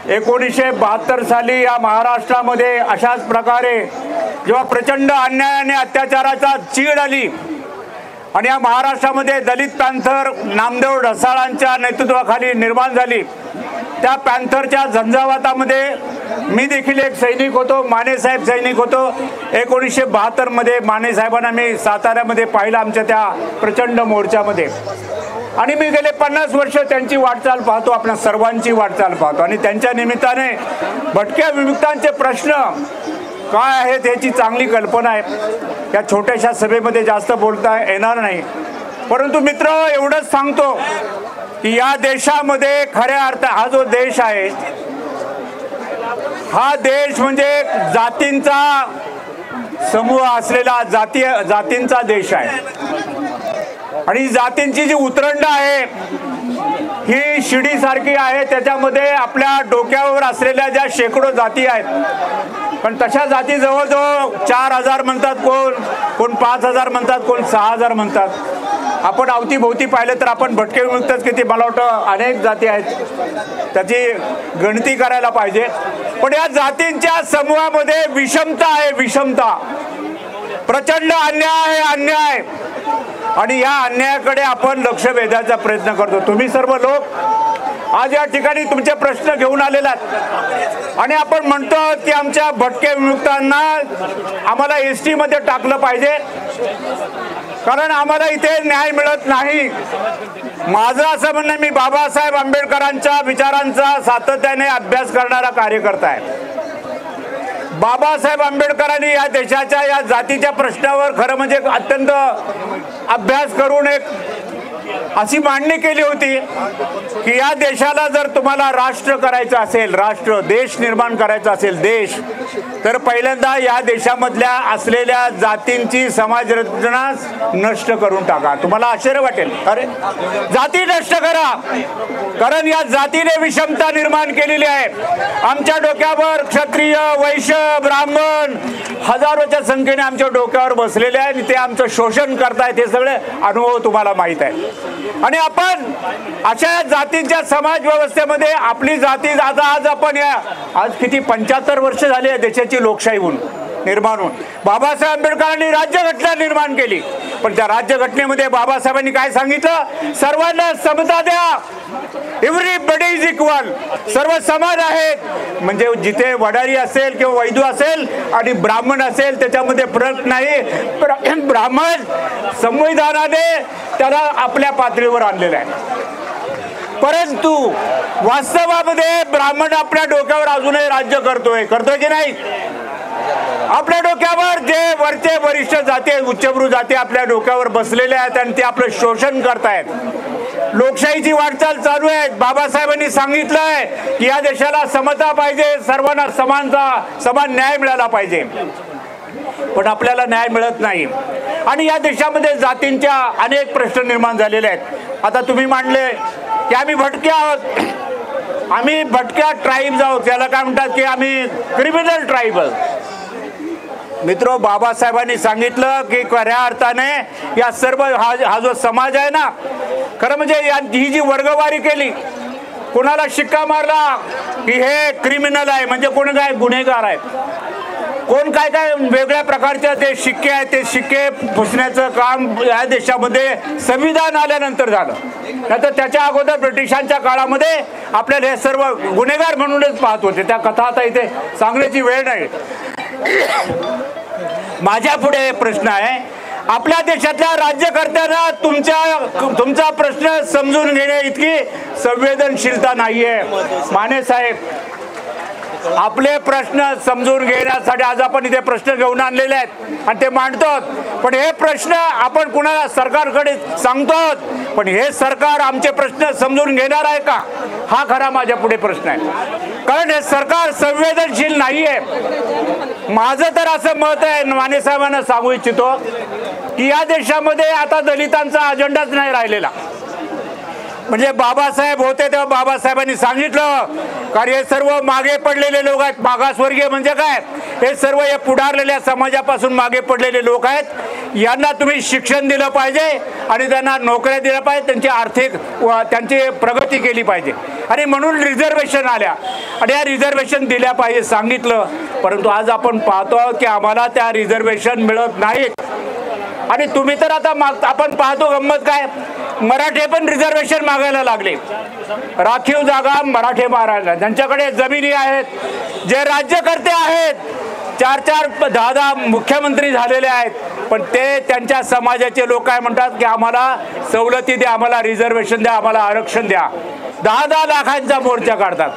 1972 साली या महाराष्ट्रामध्ये अशाच प्रकारे जेव्हा प्रचंड अन्यायाने अत्याचाराचा चीड आली आणि या महाराष्ट्रामध्ये दलित पॅन्थर नामदेव ढसाळांच्या नेतृत्वाखाली निर्माण झाली, त्या पॅन्थरच्या झंझावातामध्ये मी देखील एक सैनिक होतो, मानेसाहेब सैनिक होतो। 1972 मध्ये मानेसाहेबांना मी साताऱ्यामध्ये पाहिलं आमच्या त्या प्रचंड मोर्चामध्ये, आणि मी गेले 50 वर्ष त्यांची वाटचाल पाहतो, आपल्या सर्वांची वाटचाल पाहतो, आणि त्यांच्या निमित्ताने भटक्या विमुक्तांचे प्रश्न काय आहेत याची चांगली कल्पना आहे। या छोट्याशा सभेमध्ये जास्त बोलता येणार नाही, परंतु मित्र एवढंच सांगतो की या देशामध्ये खऱ्या अर्थ हा जो देश आहे, हा देश म्हणजे जातींचा समूह असलेला जातींचा देश आहे, आणि जातींची जी उतरंड आहे ही शिडीसारखी आहे। त्याच्यामध्ये आपल्या डोक्यावर असलेल्या ज्या शेकडो जाती आहेत, पण तशा जाती जवळजवळ 4000 म्हणतात, कोण 5000 म्हणतात, कोण 6000 म्हणतात। आपण अवतीभोवती पाहिलं तर आपण भटके विमुक्तच किती, मला वाटतं अनेक जाती आहेत, त्याची गणती करायला पाहिजे। पण या जातींच्या समूहामध्ये विषमता आहे, विषमता, प्रचंड अन्याय आहे, अन्याय, आणि या अन्यायाकडे आपण लक्ष वेधायचा प्रयत्न करतो। तुम्ही सर्व लोक आज या ठिकाणी तुमचे प्रश्न घेऊन आलेला आहात, आणि आपण म्हणतो की आमच्या भटके विमुक्तांना आम्हाला एसटी मध्ये टाकलं पाहिजे, कारण आम्हाला इथे न्याय मिळत नाही। माझं असं म्हणणं, मी बाबासाहेब आंबेडकरांच्या विचारांचा सातत्याने अभ्यास करणारा कार्यकर्ता आहे। बाबासाहेब आंबेडकरांनी या देशाच्या या जातीच्या प्रश्नावर खरं म्हणजे अत्यंत अभ्यास करून एक अशी मांडणी केली होती की या देशाला जर तुम्हाला राष्ट्र करायचं असेल, राष्ट्र देश निर्माण करायचा असेल, देश, तर पहिल्यांदा या देशामधल्या असलेल्या जातींची समाज रचना नष्ट करून टाका। तुम्हाला आश्चर्य वाटेल, अरे जाती नष्ट करा, कारण या जातीने विषमता निर्माण केलेली आहे। आमच्या डोक्यावर क्षत्रिय, वैश्य, ब्राह्मण हजारोच्या संख्येने आमच्या डोक्यावर बसलेले आहेत, ते आमचं शोषण करतायत, हे सगळे अनुभव तुम्हाला माहित आहे। आणि आपण अशा जातींच्या समाज व्यवस्थेमध्ये आपली जाती आज आपण आज किती 75 वर्ष झाली आहे देशाची लोकशाही होऊन निर्माण होऊन। बाबासाहेब आंबेडकरांनी राज्यघटना निर्माण केली, पण त्या राज्यघटनेमध्ये बाबासाहेबांनी काय सांगितलं? सर्वांना समता द्या, एव्हरीबडी इज इक्वल, सर्व समान आहेत, म्हणजे जिथे वडारी असेल किंवा वैदू असेल आणि ब्राह्मण असेल त्याच्यामध्ये फरक नाही। ब्राह्मण संविधानाने त्याला आपल्या पातळीवर आणलेलं आहे, परंतु वास्तवामध्ये ब्राह्मण आपल्या डोक्यावर अजूनही राज्य करतोय की नाही? आपल्या डोक्यावर जे वरचे वरिष्ठ जाती, उच्चभ्रू जाती आपल्या डोक्यावर बसलेले आहेत आणि ते आपलं शोषण करतायत। लोकशाहीची वाटचाल चालू आहे। बाबासाहेबांनी सांगितलंय की या देशाला समता पाहिजे, सर्वांना समान न्याय मिळाला पाहिजे, पण आपल्याला न्याय मिळत नाही, आणि या देशामध्ये जातींच्या अनेक प्रश्न निर्माण झालेले आहेत। आता तुम्ही मांडले की आम्ही भटके आहोत, आम्ही भटक्या ट्राईब्स आहोत, त्याला काय म्हणतात की आम्ही क्रिमिनल ट्राईबल। मित्रो, बाबासाहेबांनी सांगितलं की खऱ्या अर्थाने या सर्व हा जो समाज आहे ना, खरं म्हणजे ही जी वर्गवारी केली, कोणाला शिक्का मारला की हे क्रिमिनल आहे, म्हणजे कोण काय गुन्हेगार आहेत, कोण काय काय वेगळ्या प्रकारचे ते शिक्के आहेत, ते शिक्के पुसण्याचं काम या देशामध्ये संविधान आल्यानंतर झालं। नाहीतर त्याच्या अगोदर ब्रिटिशांच्या काळामध्ये आपल्याला हे सर्व गुन्हेगार म्हणूनच पाहत होते। त्या कथा आता इथे सांगण्याची वेळ नाही। माझ्या पुढे प्रश्न आहे, आपल्या देशातल्या राज्यकर्त्यांना तुमचा प्रश्न समजून घेणे इतकी संवेदनशीलता नाहीये। माने साहेब, आपले प्रश्न समजून घेण्यासाठी आज आपण इथे प्रश्न घेऊन आणलेले आहेत आणि ते मांडतो, पण हे प्रश्न आपण कुणाला सरकारकडे सांगतो, पण हे सरकार आमचे प्रश्न समजून घेणार आहे का? हा खरा माझ्या पुढे प्रश्न आहे, कारण हे सरकार संवेदनशील नाहीये। माझं तर असं मत आहे, माने साहेबांना सांगू इच्छितो की या देशामध्ये आता दलितांचा अजेंडाच नाही राहिलेला। म्हणजे बाबासाहेब होते तेव्हा बाबासाहेबांनी सांगितलं कारण हे सर्व मागे पडलेले लोक आहेत। मागासवर्गीय म्हणजे काय? हे सर्व हे पुढारलेल्या समाजापासून मागे पडलेले लोक आहेत। यांना तुम्ही शिक्षण दिलं पाहिजे आणि त्यांना नोकऱ्या दिल्या पाहिजे, त्यांची आर्थिक व त्यांची प्रगती केली पाहिजे। आणि म्हणून रिझर्वेशन आल्या आणि या रिझर्वेशन दिल्या पाहिजे सांगितलं, परंतु आज आपण पाहतो की आम्हाला त्या रिझर्वेशन मिळत नाहीत. आणि तुम्ही तर आता आपण पाहतो गंमत काय, मराठे पण रिझर्वेशन मागायला लागले. राखीव जागा मराठे मारायला, ज्यांच्याकडे जमिनी आहेत, जे राज्यकर्ते आहेत, 4-4, 10-10 मुख्यमंत्री झालेले आहेत, पण ते त्यांच्या समाजाचे लोक काय म्हणतात की आम्हाला सवलती द्या, आम्हाला रिझर्वेशन द्या, आम्हाला आरक्षण द्या. 10-10 लाखांचा मोर्चा काढतात.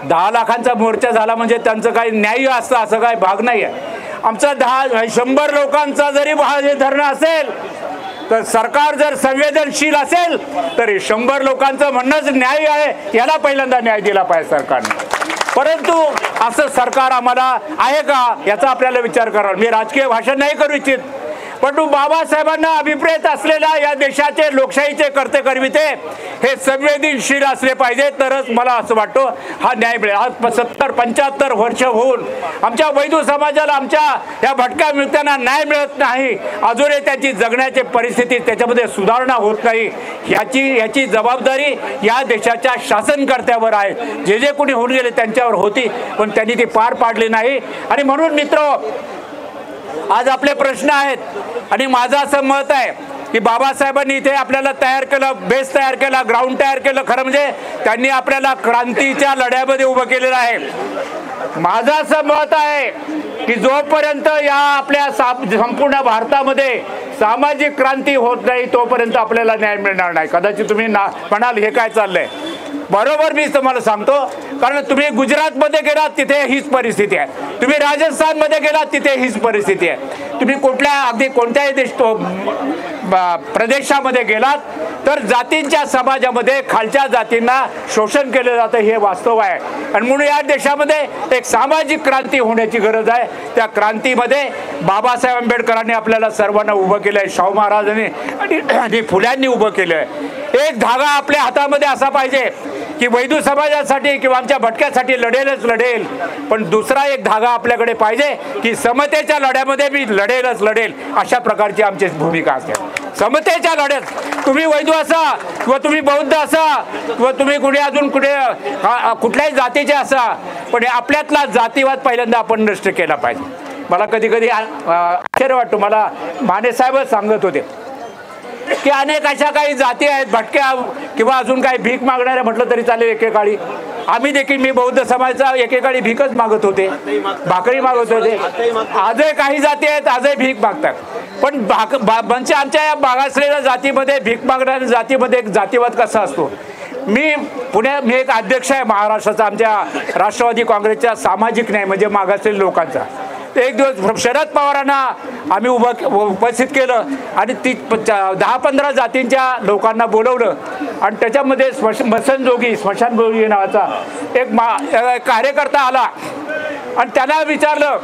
10 लाखांचा मोर्चा झाला म्हणजे त्यांचं काही न्याय असतं असं काही भाग नाही आहे. आमचा 100 लोकांचा जरी धरणं असेल तर सरकार जर संवेदनशील असेल तर 100 लोकांचं म्हणणंच न्याय आहे, याला पहिल्यांदा न्याय दिला पाहिजे सरकारने. परंतु असं सरकार आम्हाला आहे का याचा आपल्याला विचार करावा. मी राजकीय भाषण नाही करू इच्छित, परंतु बाबासाहेबांना अभिप्रेत असलेल्या या देशाचे लोकशाहीचे कर्ते करविते हे संवेदनशील असले पाहिजे, तरच मला असं वाटतं हा न्याय मिळेल. आज 70-75 वर्ष होऊन आमच्या वैदू समाजाला, आमच्या या भटक्या मिळत्यांना न्याय मिळत नाही. अजूनही त्यांची जगण्याची परिस्थिती, त्याच्यामध्ये सुधारणा होत नाही. याची जबाबदारी या देशाच्या शासनकर्त्यावर आहे. जे कोणी होऊन गेले त्यांच्यावर होती, पण त्यांनी ती पार पाडली नाही. आणि म्हणून मित्र, आज आपले प्रश्न आहेत आणि माझं असं मत आहे की बाबासाहेबांनी इथे आपल्याला तयार केलं, बेस तयार केला, ग्राउंड तयार केलं. खरं म्हणजे त्यांनी आपल्याला क्रांतीच्या लढ्यामध्ये उभं केलेलं आहे. माझं असं मत आहे की जोपर्यंत या आपल्या संपूर्ण भारतामध्ये सामाजिक क्रांती होत नाही तोपर्यंत आपल्याला न्याय मिळणार नाही. कदाचित तुम्ही म्हणाल हे काय चाललंय, बरोबर मी तुम्हाला सांगतो, कारण तुम्ही गुजरातमध्ये गेलात तिथे हीच परिस्थिती आहे, तुम्ही राजस्थानमध्ये गेलात तिथे हीच परिस्थिती आहे, तुम्ही अगदी कोणत्याही प्रदेशामध्ये गेलात तर जातींच्या समाजामध्ये खालच्या जातींना शोषण केलं जातं, हे वास्तव आहे. आणि म्हणून या देशामध्ये एक सामाजिक क्रांती होण्याची गरज आहे. त्या क्रांतीमध्ये बाबासाहेब आंबेडकरांनी आपल्याला सर्वांना उभं केलं आहे, शाहू महाराजांनी आणि फुल्यांनी उभं केलं आहे. एक धागा आपल्या हातामध्ये असा पाहिजे की वैदू समाजासाठी किंवा आमच्या भटक्यासाठी लढेलच लढेल, पण दुसरा एक धागा आपल्याकडे पाहिजे की समतेच्या लढ्यामध्ये मी लढेलच लढेल, अशा प्रकारची आमची भूमिका असते. समतेच्या लढ्यात तुम्ही वैदू असा किंवा तुम्ही बौद्ध असा किंवा तुम्ही कुठे अजून कुठल्याही जातीचे असा, पण आपल्यातला जातीवाद पहिल्यांदा आपण नष्ट केला पाहिजे. मला कधी कधी आश्चर्य वाटतो, मला माने साहेबच सांगत होते की अनेक अशा काही जाती आहेत भटक्या किंवा अजून काही भीक मागणाऱ्या म्हटलं तरी चालेल. एकेकाळी आम्ही देखील, मी बौद्ध समाजाचा एकेकाळी भीकच मागत होते, भाकरी मागत होते. आजही काही जाती आहेत आजही भीक मागतात, पण आमच्या या मागासलेल्या जातीमध्ये भीक मागणाऱ्या जातीमध्ये एक जातीवाद कसा असतो. मी एक अध्यक्ष आहे महाराष्ट्राचा, आमच्या राष्ट्रवादी काँग्रेसच्या सामाजिक न्याय म्हणजे मागासलेल्या लोकांचा. एक दिवस शरद पवारांना आम्ही उपस्थित केलं आणि 10-15 जातींच्या लोकांना बोलवलं आणि त्याच्यामध्ये स्मशानभोगी नावाचा एक कार्यकर्ता आला आणि त्याला विचारलं,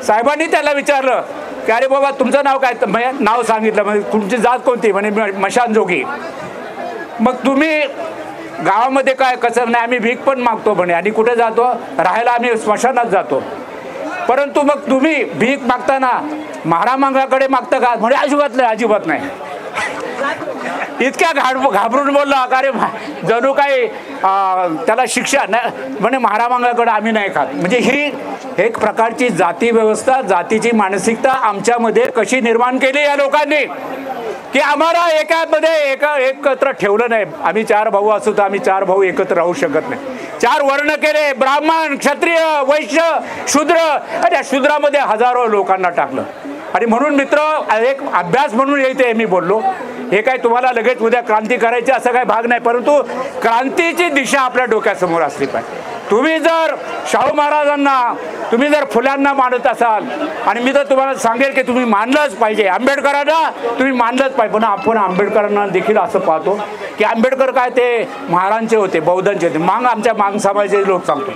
साहेबांनी त्याला विचारलं की अरे बाबा तुमचं नाव काय, नाव सांगितलं, म्हणजे तुमची जात कोणती, म्हणे स्मशानभोगी. मग तुम्ही गावामध्ये काय कसं नाही, आम्ही भीक पण मागतो म्हणे आणि कुठे जातो राहायला, आम्ही स्मशानात जातो. परंतु मग तुम्ही भीक मागताना महारामांगाकडे मागता का, म्हणजे अजिबात नाही. इतक्या घाबरून बोलला का रे जणू काही त्याला शिक्षा नाही, म्हणे महारामांगाकडे आम्ही नाही खात. म्हणजे ही एक प्रकारची जाती व्यवस्था, जातीची मानसिकता आमच्यामध्ये कशी निर्माण केली या लोकांनी की आम्हाला एकत्र ठेवलं नाही. आम्ही 4 भाऊ असू तर आम्ही 4 भाऊ एकत्र राहू शकत नाही. 4 वर्ण केले, ब्राह्मण, क्षत्रिय, वैश्य, शूद्र, आणि या शूद्रामध्ये हजारो लोकांना टाकलं. आणि म्हणून मित्र, एक अभ्यास म्हणून येते मी बोललो, हे काय तुम्हाला लगेच उद्या क्रांती करायची असं काही भाग नाही, परंतु क्रांतीची दिशा आपल्या डोक्यासमोर असली पाहिजे. तुम्ही जर शाहू महाराजांना, तुम्ही जर फुल्यांना मानत असाल, आणि मी तर तुम्हाला सांगेल की तुम्ही मानलंच पाहिजे, आंबेडकरांना तुम्ही मानलंच पाहिजे. पण आपण आंबेडकरांना देखील असं पाहतो की आंबेडकर काय ते महारांचे होते, बौद्धांचे होते. आमच्या मांग समाजाचे लोक सांगतो,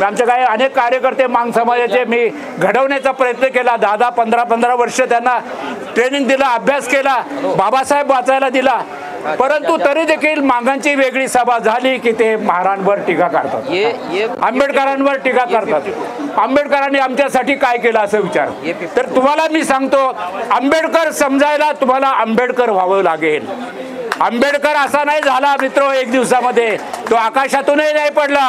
आमच्या काय अनेक कार्यकर्ते मांग समाजाचे मी घडवण्याचा प्रयत्न केला. 10-10, 15-15 वर्ष त्यांना ट्रेनिंग दिला, अभ्यास केला, बाबासाहेब वाचायला दिला, परंतु तरी देखील मागांची वेगळी सभा झाली की ते महारांवर टीका करतात, आंबेडकरांवर टीका करतात. आंबेडकरांनी आमच्यासाठी काय केलं असं विचार. तर तुम्हाला मी सांगतो, आंबेडकर समजायला तुम्हाला आंबेडकर व्हावं लागेल. आंबेडकर असा नाही झाला मित्र एक दिवसामध्ये, तो आकाशातूनही नाही पडला.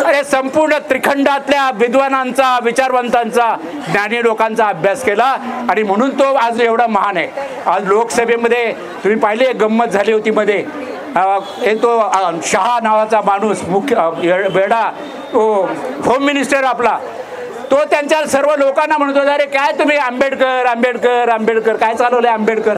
अरे संपूर्ण त्रिखंडातल्या विद्वानांचा, विचारवंतांचा, ज्ञानी लोकांचा अभ्यास केला आणि म्हणून तो आज एवढा महान आहे. आज लोकसभेमध्ये तुम्ही पाहिले गंमत झाली होती मध्ये, तो शहा नावाचा माणूस मुख्य वेडा होम मिनिस्टर आपला, तो त्यांच्या सर्व लोकांना म्हणतो अरे काय तुम्ही आंबेडकर आंबेडकर आंबेडकर काय चालवलंय आंबेडकर.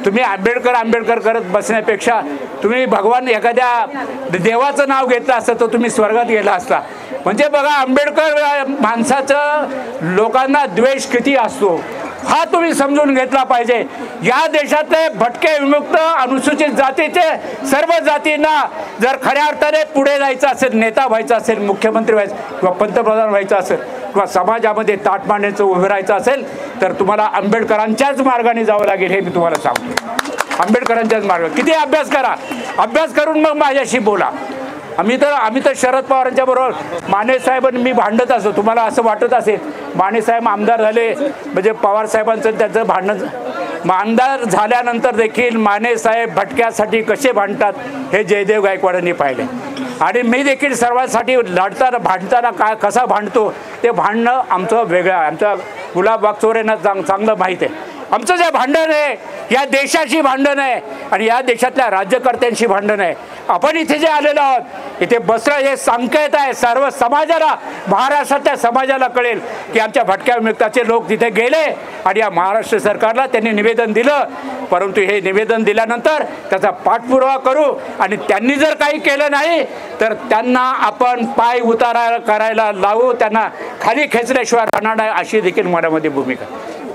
तुम्ही आंबेडकर आंबेडकर करत बसण्यापेक्षा तुम्ही भगवान एखाद्या देवाचं नाव घेतलं असतं तर तुम्ही स्वर्गात गेला असता. म्हणजे बघा आंबेडकर माणसाचं लोकांना द्वेष किती असतो हा तुम्ही समजून घेतला पाहिजे. या देशातले भटके विमुक्त अनुसूचित जातीचे सर्व जातींना जर खऱ्या अर्थाने पुढे जायचं असेल, नेता व्हायचं असेल, मुख्यमंत्री व्हायचं किंवा पंतप्रधान व्हायचं असेल किंवा समाजामध्ये ताट मांडण्याचं उभं राहायचं असेल तर तुम्हाला आंबेडकरांच्याच मार्गाने जावं लागेल हे मी तुम्हाला सांगतो. आंबेडकरांच्याच मार्गाने किती अभ्यास करा, अभ्यास करून मग माझ्याशी बोला. आम्ही तर शरद पवारांच्या बरोबर माने साहेब आणि मी भांडत असतो. तुम्हाला असं वाटत असेल माने साहेब आमदार झाले म्हणजे पवार साहेबांचं त्यांचं भांडण, आमदार झाल्यानंतर देखील माने साहेब भटक्यासाठी कसे भांडतात हे जयदेव गायकवाडांनी पाहिले. आणि मी देखील सर्वांसाठी लढताना भांडताना काय कसा भांडतो ते भांडणं आमचं वेगळं आहे. आमच्या गुलाब वागचौरेंना चांगलं माहीत आहे. आमचं जे भांडण आहे या देशाशी भांडण आहे आणि या देशातल्या राज्यकर्त्यांशी भांडण आहे. आपण इथे जे आलेलो आहोत इथे बसणं हे संकेत आहे सर्व समाजाला, महाराष्ट्रातल्या समाजाला कळेल की आमच्या भटक्या विमुक्ताचे लोक तिथे गेले आणि या महाराष्ट्र सरकारला त्यांनी निवेदन दिलं. परंतु हे निवेदन दिल्यानंतर त्याचा पाठपुरावा करू आणि त्यांनी जर काही केलं नाही तर त्यांना आपण पाय उतारा करायला लावू, त्यांना खाली खेचल्याशिवाय राहणार नाही अशी देखील मनामध्ये भूमिका.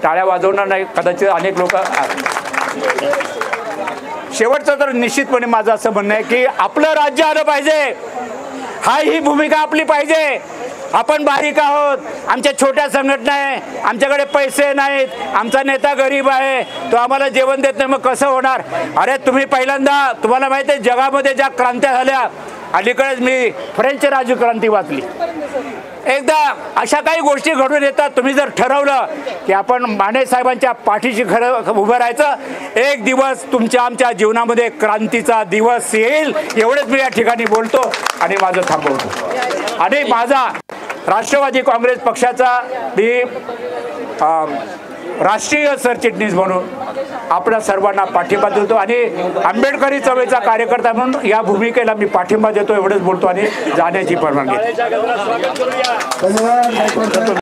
टाळ्या वाजवणार नाही कदाचित अनेक लोक. शेवटचं तर निश्चितपणे माझं असं म्हणणं आहे की आपलं राज्य आलं पाहिजे, ही भूमिका आपली पाहिजे. आपण बारीक आहोत, आमच्या छोट्या संघटना आहे, आमच्याकडे पैसे नाहीत, आमचा नेता गरीब आहे, तो आम्हाला जेवण देत नाही, मग कसं होणार. अरे तुम्ही पहिल्यांदा तुम्हाला माहिती आहे जगामध्ये ज्या क्रांत्या झाल्या, अलीकडेच मी फ्रेंच राजक्रांती वाचली. एकदा अशा काही गोष्टी घडून येतात. तुम्ही जर ठरवलं की आपण माने साहेबांच्या पाठीशी खरं उभं राहायचं एक दिवस तुमच्या आमच्या जीवनामध्ये क्रांतीचा दिवस येईल. एवढेच मी या ठिकाणी बोलतो आणि माझं थांबवतो. आणि माझा राष्ट्रवादी काँग्रेस पक्षाचा मी राष्ट्रीय सरचिटणीस म्हणून आपल्या सर्वांना पाठिंबा देतो आणि आंबेडकरी चळवळीचा कार्यकर्ता म्हणून या भूमिकेला मी पाठिंबा देतो. एवढंच बोलतो आणि जाण्याची परवानगी.